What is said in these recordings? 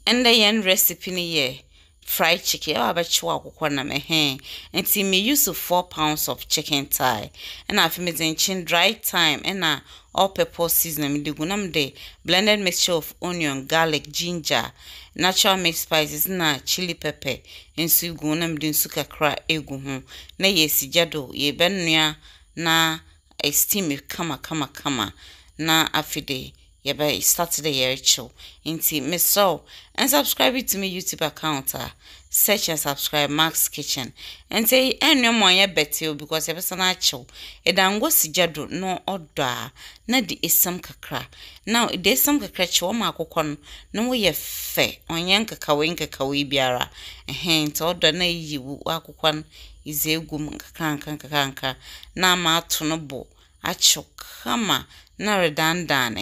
And the yen recipe ni ye fried chicken. I bet you walk na me hen. And see me use 4 pounds of chicken thigh. And I feel me chin dry thyme and all pepper seasoning. Me do gunam de blended mixture of onion, garlic, ginger, natural mixed spices na chili pepper. And so gunam din suka kra egu ho. Na ye sijado ye benua na a steam kama na afide. Yeba start the year chill. Inti Miss So and subscribe to me YouTube account. Search and subscribe Max Kitchen. And say no more ye better because you person chill. E dango sijado no order. Na di isam kakra. Now it is some kakra choma kokon. No ye fe on yanka kawi biara. Hint order na yi wakokon is a gum kanka. Na ma tunobo. Acho kama. Na redandan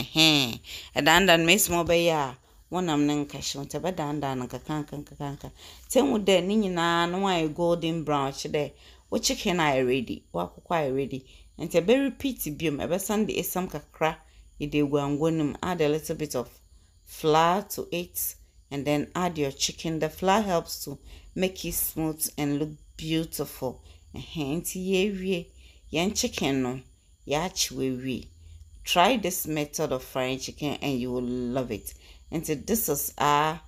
dandan mes mo be ya wonam nan kasho te be dandan kanka ten wo de ni nyina no why golden brown chide wo chicken are ready wa kokwa are ready and te be repeat biom e be sande esam kakra e de guangonum add a little bit of flour to it and then add your chicken. The flour helps to make it smooth and look beautiful. Ye yen chicken no ya chiwe. Try this method of frying chicken and you will love it. And so this is our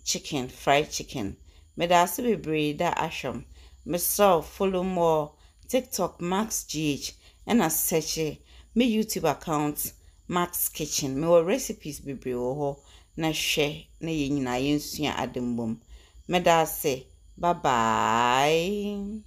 chicken, fried chicken. Me da se bebre da asham. Me so follow more TikTok Max GH and a search me YouTube account Max Kitchen. Me wo recipes bebre wo ho na hwe na ye nyina yensua adembom. Me da se bye bye.